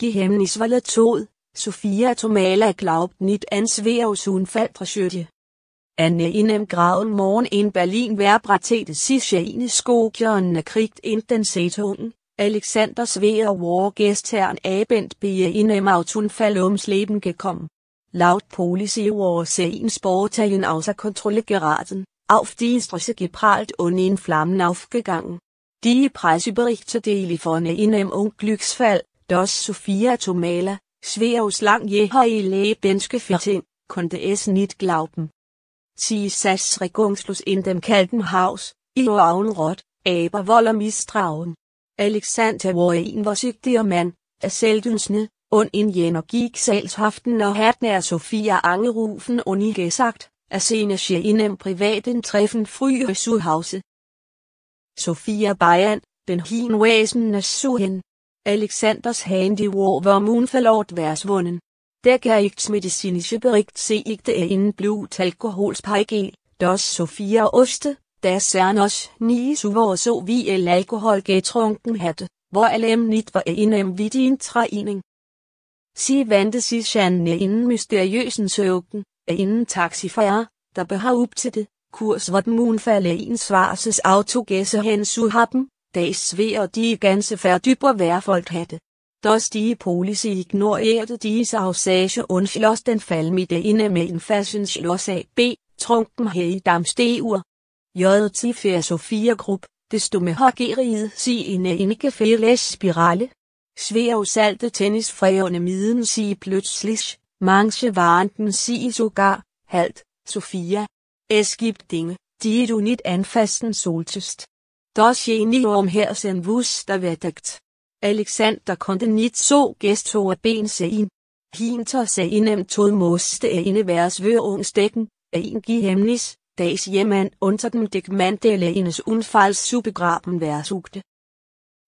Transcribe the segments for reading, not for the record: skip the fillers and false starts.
Geheimnisvolle Tod, Sophia Tomala glaubt nicht an Sværdsunfaldtragedie. Anne inem grauen morgen in Berlin verbreitete sich eine Skogerne kriegt in den Zeitungen, Alexander Svärd war gestern Abend bei einem Autounfall ums Leben gekommen. Laut Polizei war sein Sportwagen außer Kontrolle geraten, auf die Straße geprallt und in Flammen aufgegangen. Die Presseberichte von einem Unglücksfall, das Sophia Tomala, Sværds langjährige Lebensgefährtin, konnte es nicht glauben. Sie saß regungslos in dem kalten Haus, i Augenrot, aber voller Misstrauen. Alexander war ein vorsichtiger Mann, seltensne, und in jener Gesellschaften hat Sophia angerufen und ihr gesagt, sie in einem privaten Treffen früher zu Hause. Sophia Bayern, den Hinweisen så hen. Alexanders Handy war unverlaut verschwunden. Der gerichtsmedizinische Bericht siegte in Blutalkoholspiegel, dass Sophia wusste, dass noch nie so wie Alkohol getrunken hatte, hvor nicht war in einem Vidintræning. Sie wendte sich an en mysteriøsen søgen, en taxifører, der behauptede, kurs var den unfalde en svarses autogæsse hen zu haben, da Sværd die ganze Verdüber Wehrfolk hatte. Dass die Polizei ignorerte diese Aussage und schloss den Fall mit einem Fashionsschloss AB, Trunkenhed am Steur. J. für Sophia Grupp, desto mehr geriet sie in eine Gefährlichspirale. Sværds alte tennisfrevne miden sie plötzlich, manche warnten sie sogar, halt, Sophia. Es gibt Dinge, die du nicht anfassen solltest. Das Genium Hersen wusste verdeckt. Alexander konnte nicht so gestorben sein. Hinter seinem Tod musste eine Verschwörungsdecken, ein Geheimnis, das jemand unter dem Deckmantel eines Unfalls zu begraben versuchte.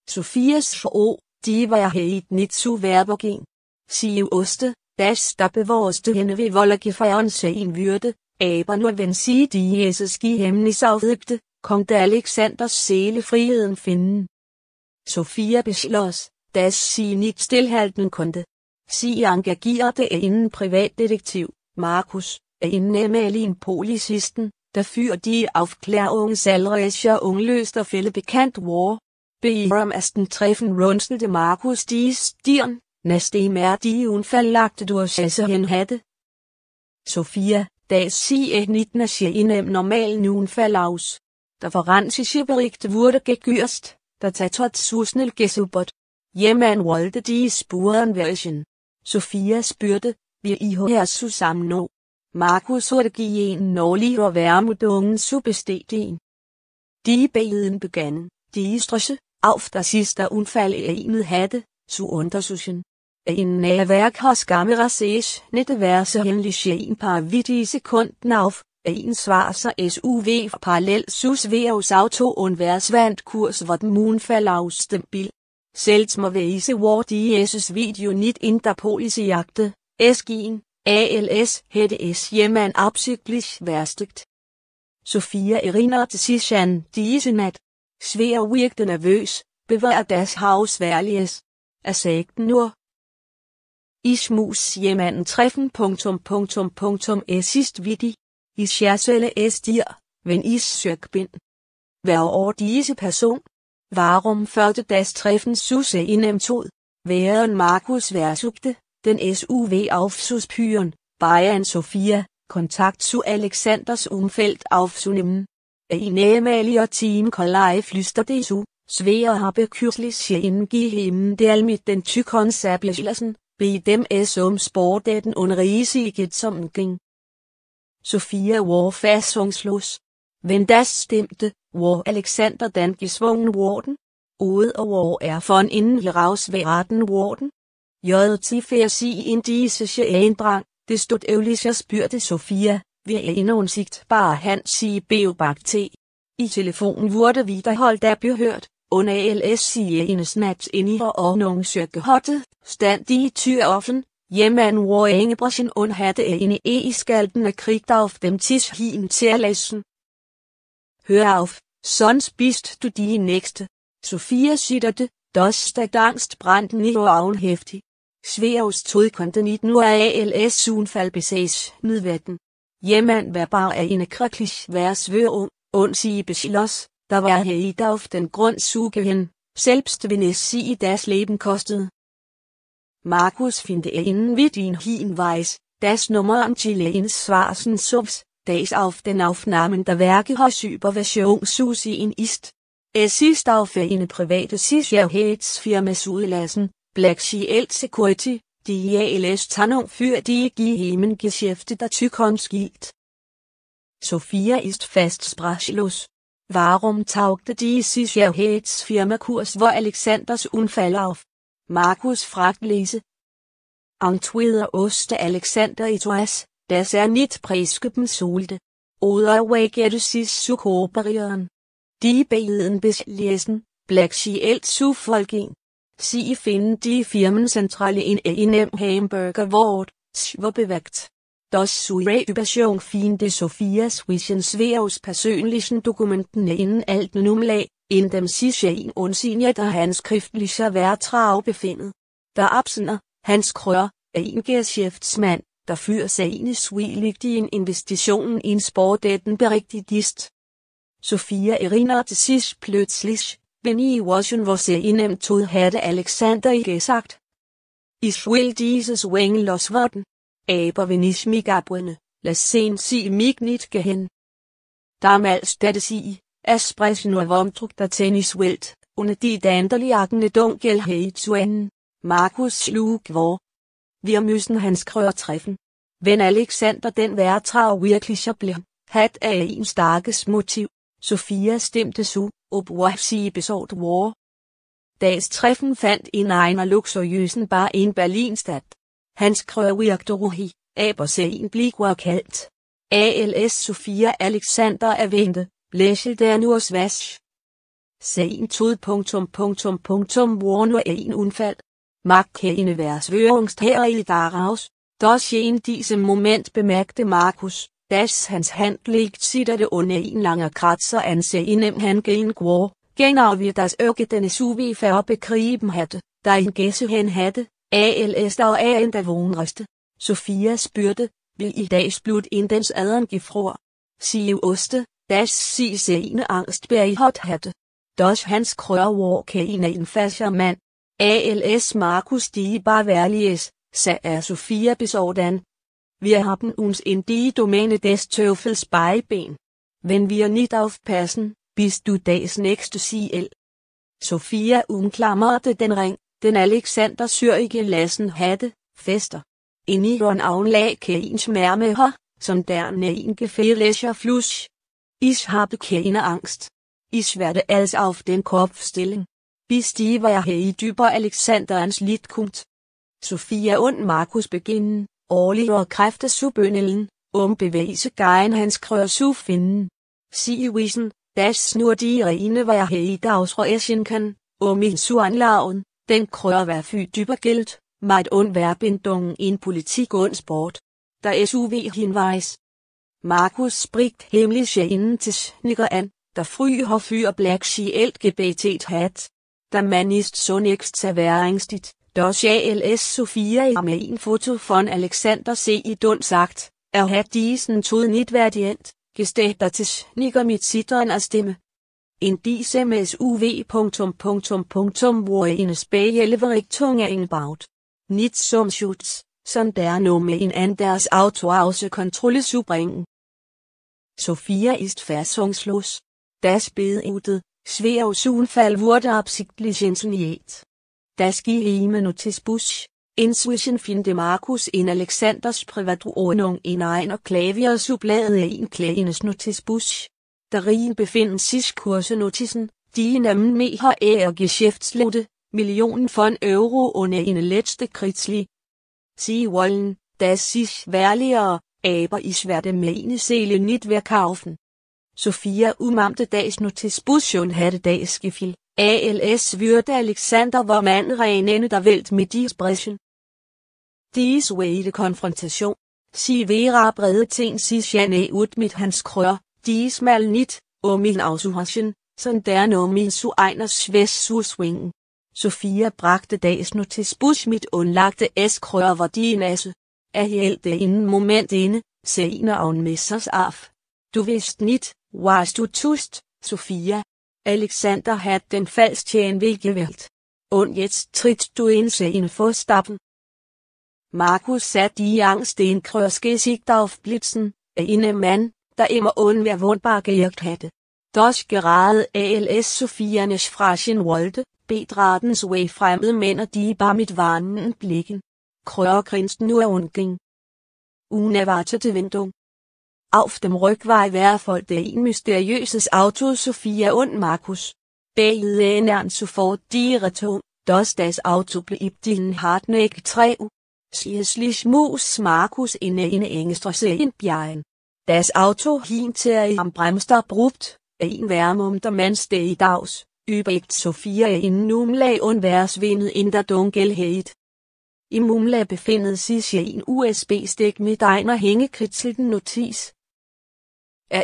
Sophias Frau, die war nicht zu verbergen. Sie wusste, dass der Bewusste hende ved Vollegefahren sein würde, aber nur wenn sie dieses Geheimnis aufdeckte, konnte Alexanders Seele Frieden finden. Sophia beschloss, dass sie nicht stillhalten konnte. Sie engagierte einen Privatdetektiv, Markus, einen ehemaligen Polizisten, der für die Aufklärung zahlreicher unlöster Fälle bekannt war. Bei ihrem ersten Treffen runzelte Markus die Stirn, nachdem die Unfallakte durchsehen hatte. Sophia, das sieht nicht nach einem normalen Unfall aus. Der forensische Bericht wurde gekürzt, der Tatort zu schnell gesuppert. Jemand wollte die Spuren wäschen. Sophia spürte, wie ihr zusammen nå. Markus wurde gehen nålig og Wermutungen zu bestätigen. Die beiden begannen, die Straße, auf das der Unfall ereinet hatte, zu untersuchen. Ein Nærværkskamera ses netverse hemmelige ein paar vittige Sekunden auf, ein svarser SUV parallel zu Sværds Auto und versvandt kurs var den Unfall aus dem Bild. Seltsmerweise war dieses Video nicht in der Polizeiakte, SG'en, ALS hätte es jemand absichtlich versteckt. Sophia erinnerte sich an diese Nat. Sværd wirkte nervøs, bevar das Haus værliges. Sagte nur. Ich muss jemanden treffen. Es ist wichtig. Ich erzähle es dir, wenn ich zurück bin. Wer war diese Person? Warum førte das Treffen zu seinem Tod? Während Markus versuchte, den SUV aufzuspüren, Bayern Sophia, Kontakt zu Alexanders Umfeld aufzunehmen. Ein ehemaliger Teamkollege flüsterte zu, Sværd habe kürzlich en Geheimnis mit den Tyskern abgeschlossen, bei dem es Sportdaten und riesige Summen ging. Sophia war fassungslos. Wenn das stimmte, war Alexander dann gezwungen worden? Oder war von innen heraus verraten worden? Für sie in diese Eindrang, desto deutlicher spürte Sophia, wie eine unsichtbare Hand sie beobachtete. I telefonen wurde wiederholt abgehört, und als sie eines Nachts in ihrer Ordnungsjacke hatte, stand die Tür offen, jemand war eingebrochen und hatte eine eiskalt gekriegt auf dem Tisch hinterlassen. Hör auf, sonst bist du die Nächste. Sophia zitterte, dass der Angst brannte in ihre Augen heftig. Sveaus tog kontinit nu er als unfald besags nødvætten. Jemand var bare af en kraklish vær svørum, undsige beschloss, der var her i dag den grund sugen, selbst wenn es sie das Leben kostede. Markus finde inden ved din Hinweis, das Nummer am Chilenes Svarsen subs, das auf den Aufnahmen der Werke has Überversion zusehen ist. Es ist auf eine private Sicherheitsfirma zugelassen, Black Shield Security, die als Tarnung für die geheimen Geschäfte der Zukunft gilt. Sophia ist fast sprachlos. Warum taugte die Sicherheitsfirma Kurs vor Alexanders Unfall auf? Markus fragt Lise. Antwider oste Alexander etwas, das nicht preisgeben sollte. Oder wagerte sich zu kooperieren. Die beiden beslesen, Black Shield zu folgen. Sie finden die Firmenzentrale in einem Hamburger Wort, var bewegt. Das zur Überschauung finde Sophias Vision Sveaus persönlichen Dokumenten in alten Umlag, in dem sich ein unsignierter handskriftlicher Vertrag befindet. Der Absender, Hans Krøyer, en Geschäftsmann, der für seine svigtige Investitionen in Sportdaten berechtigt ist. Sophia erinnerte sich plötzlich, wenn I Washington var seinem Tod hatte Alexander gesagt. Ich will dieses Weng loswerden. Aber wenn ich mich abbringe, lass sehen Sie mich nicht gehen. Damals hatte sie, sprechen nur Womdruck der Tenniswelt, und die danderjagende Dunkelheit zu enden. Markus schlug vor. Wir müssen Hans Krøyer treffen. Wenn Alexander den Vertrag wirklich bliver, hat ein starkes Motiv. Sophia stemte zu, obwohl sie besorgt war. Das Treffen fand in einer luxuriösen Bar in Berlin statt. Hans Krøyer virkte ruhig, aber sein Blick war kalt. Als Sophia Alexander erwähnte, lächelte nur schwach. Sein Tod ... war nur ein Unfall. Mag keine Verswörungstheorie daraus, doch in diesem Moment bemerkte Markus, dass Hans Hand liegt zitterte und ein langer Kratzer an seinem Handgelenk war, genau wie das den SUV beschrieben hatte, da ihn gesehen hatte. Als der en der Wohnreste. Sophia spürte, wie I dags Blut in dens adern gefror. Sie wusste, dass sie seine Angst behaget hatte. Doch Hans Krøyer var kein falscher Mann. Als Markus die Barverlies, sagde Sophia besorgt. Wir haben uns in die Domäne des Teufels beiben. Wenn wir nicht aufpassen, bist du das nächste Ziel. Sophia umklammerte den Ring, den Alexander syrige lassen hatte, fester. In ihren Augen lag kein Schmermeher, sondern ein gefährlicher Fluss. Ich habe keine Angst. Ich werde alles auf den Kopf stellen. Bis die Wahrheit über Alexanders Lied kommt. Sophia und Markus beginnen, alle Kräfte zu bündeln, Beweise gegen Hans Krøyer zu finden. Sie wissen, dass nur die reine Wahrheit ausreichen kann, ihn zu anlauen. Den Krøyer var fyldt übergilt, mit Unverbindungen in Politik und Sport. Der SUV-Hinweis. Markus spricht hemmelige Innentechniker an, der früher für Black Shield gebetet hat. Der Mann ist zunächst sehr verängstigt, doch als Sophia ihm ein Foto von Alexander sieht und sagt, hat diesen Tod nicht verdient, gesteht der Techniker mit zitternder Stimme. In diesem SUV ... hvor en spejlverrichtung eingebaut. Nicht zum Schutz, sondern in anders Auto außer Kontrolle zu bringen. Sophia ist fassungslos. Das Beute, Sveaus Unfall wurde absichtlich inszeniert. Das geheime Notizbuch, inzwischen finde Markus in Alexanders Privatwohnung in einer Klavierschublade ein kleines Notizbuch. Darin befinden sich Kursnotizen, die nehmen mehr Geschäftslode, Millionen von Euro und eine letzte Kritzli. Sie wollen, dass ich verliere, aber ich werde meine Seele nicht verkaufen. Sophia umarmte das Notizbuch und hatte das Gefühl, als würde Alexander vor Manneren in der Welt mit ihr sprechen. Dies war Konfrontation. Sie verabredeten sich nicht mit Hans Krøyer. Diesmal nicht, ihn auszuhaschen, sondern ihn zu einer Schwester zu zwingen. Sofia bragte dags notis bus mit undlagte eskrøver dinasse. Helte inden moment inde, seiner und messers af. Du vidst nit, was du tust, Sofia. Alexander hat den Fallstjen gewählt. Und jetzt tritt du in seine Fußstapfen. Markus sah die Angst in Gesicht aufblitzen, eine Mann, der immer unverwundbar gewirkt hatte. Doch gerade als Sofia nicht fragen wollte, betraten zwei fremmede Männer die bar mit warnenden Blicken. Grinsten nur und ging. Unerwartete Wendung. Auf dem Rückweg folgte ein mysteriöses Auto Sofia und Markus. Beide ernähren sofort die Rettung, doch das Auto blieb den hartnäckig treu. Schließlich muss Markus in eine enge Straße in Bjergen. Das Auto hinter am bremste abrupt, ein Wärmumter Mann steg aus, überigt Sofia in Umlag und verschwindet in der Dunkelheit. Im Umlag befindet sich ein USB-Stick mit einer hängekritzelten Notiz.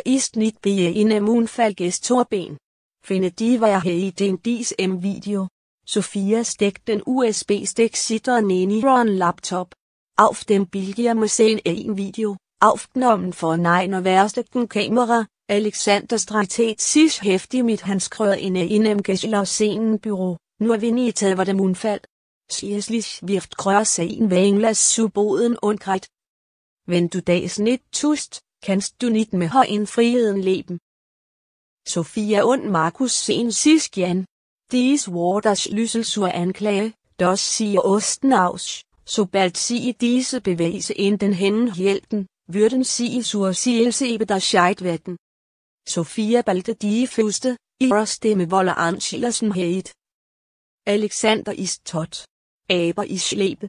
Ist nicht bei einem Unfall gestorben. Findet die Wahrheit in diesem Video. Sofia steckt den USB-Stick sitter in ihren Laptop. Auf dem Bildschirm sehen ein Video, aufgenommen von einer versteckten Kamera. Alexander streitet sich heftig mit Hans Krøyer in einem geschlossenen Büro, nur wenig vor dem Unfall. Schließlich wirft Krøyer sein Weinglas zu Boden und kreit. Wenn du das nicht tust, kannst du nicht mehr in Frieden leben. Sofia und Markus sehen sich gern. Dies war das Schlüssel zur Anklage, das sie osten aus. Sobald sie diese Beweise in den Händen hielten, würden sie zur Zielscheibe der Scheid werden. Sofia ballte die Fäuste, ihre Stimme voller Anschlossenheit. Alexander ist tot. Aber ich lebe.